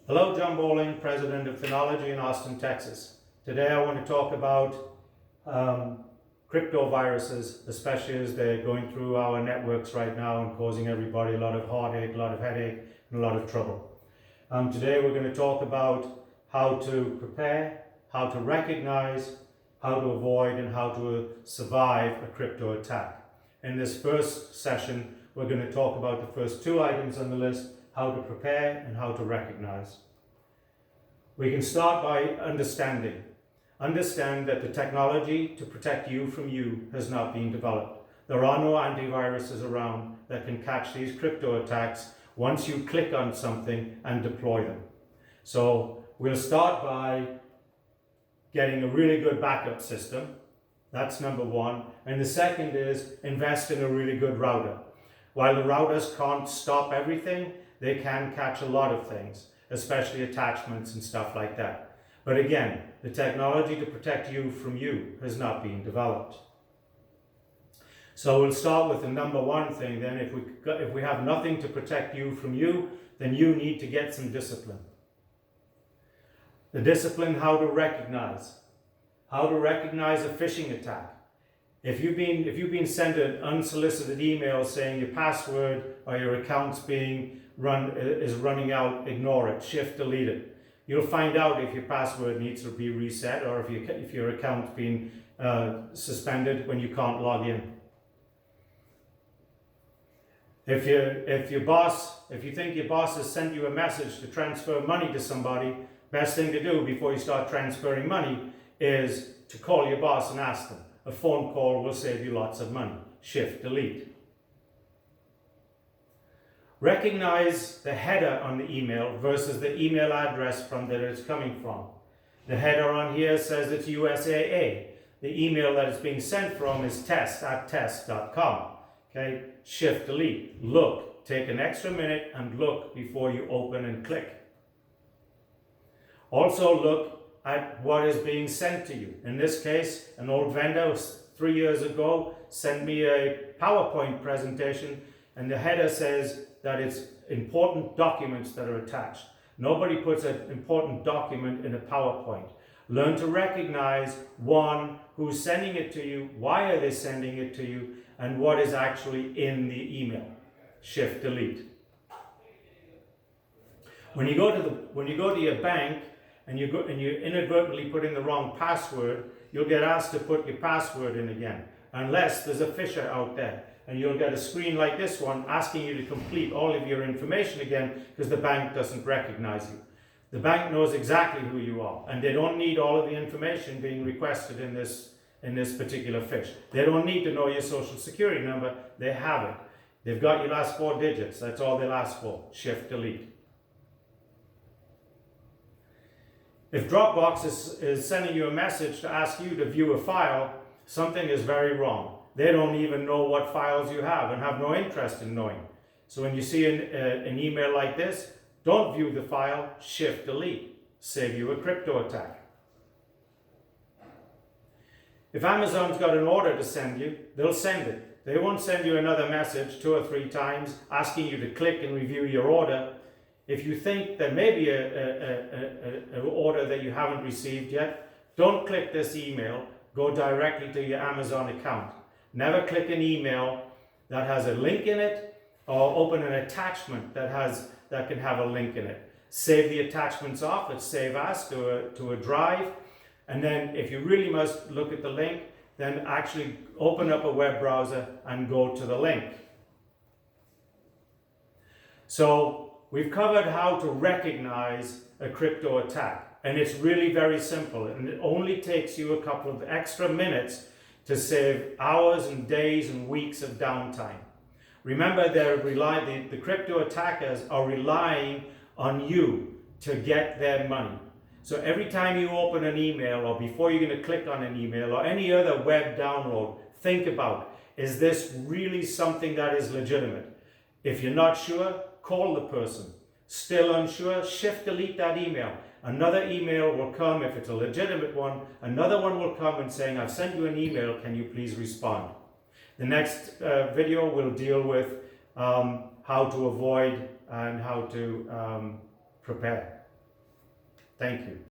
Hello, John Bowling, President of Thin-nology in Austin, Texas. Today I want to talk about crypto viruses, especially as they're going through our networks right now and causing everybody a lot of heartache, a lot of headache, and a lot of trouble. Today we're going to talk about how to prepare, how to recognize, how to avoid, and how to survive a crypto attack. In this first session, we're going to talk about the first two items on the list: how to prepare and how to recognize. We can start by understanding. Understand that the technology to protect you from you has not been developed. There are no antiviruses around that can catch these crypto attacks once you click on something and deploy them. So we'll start by getting a really good backup system. That's number one. And the second is invest in a really good router. While the routers can't stop everything, they can catch a lot of things, especially attachments and stuff like that. But again, the technology to protect you from you has not been developed. So we'll start with the number one thing then. If we have nothing to protect you from you, then you need to get some discipline. The discipline how to recognize a phishing attack. If you've been sent an unsolicited email saying your password or your account's is running out, ignore it, shift delete it. You'll find out if your password needs to be reset or if your account's been suspended when you can't log in. If you think your boss has sent you a message to transfer money to somebody, best thing to do before you start transferring money is to call your boss and ask them. A phone call will save you lots of money. Shift delete. Recognize the header on the email versus the email address from that it's coming from. The header on here says it's USAA. The email that it's being sent from is test@test.com. Okay, shift delete. Look, take an extra minute and look before you open and click. Also look at what is being sent to you. In this case, an old vendor 3 years ago sent me a PowerPoint presentation, and the header says that it's important documents that are attached. Nobody puts an important document in a PowerPoint. Learn to recognize, one, who's sending it to you, why are they sending it to you, and what is actually in the email. Shift delete. When you go to your bank and you inadvertently put in the wrong password, you'll get asked to put your password in again, unless there's a phisher out there. And you'll get a screen like this one asking you to complete all of your information again because the bank doesn't recognize you. The bank knows exactly who you are, and they don't need all of the information being requested in this particular phish. They don't need to know your social security number. They have it. They've got your last 4 digits. That's all they'll ask for. Shift delete. If Dropbox is sending you a message to ask you to view a file, something is very wrong. They don't even know what files you have and have no interest in knowing. So when you see an email like this, don't view the file, shift delete. Save you a crypto attack. If Amazon's got an order to send you, they'll send it. They won't send you another message 2 or 3 times asking you to click and review your order. If you think there may be an order that you haven't received yet, don't click this email. Go directly to your Amazon account. Never click an email that has a link in it or open an attachment that can have a link in it. Save the attachments off. It's save as to a drive. And then if you really must look at the link, then actually open up a web browser and go to the link. So we've covered how to recognize a crypto attack, and it's really very simple, and it only takes you a couple of extra minutes to save hours and days and weeks of downtime. Remember, the crypto attackers are relying on you to get their money. So every time you open an email or before you're going to click on an email or any other web download, think about, is this really something that is legitimate? If you're not sure, call the person. Still unsure, shift delete that email. Another email will come if it's a legitimate one. Another one will come and saying, I've sent you an email, can you please respond? The next video will deal with how to avoid and how to prepare. Thank you.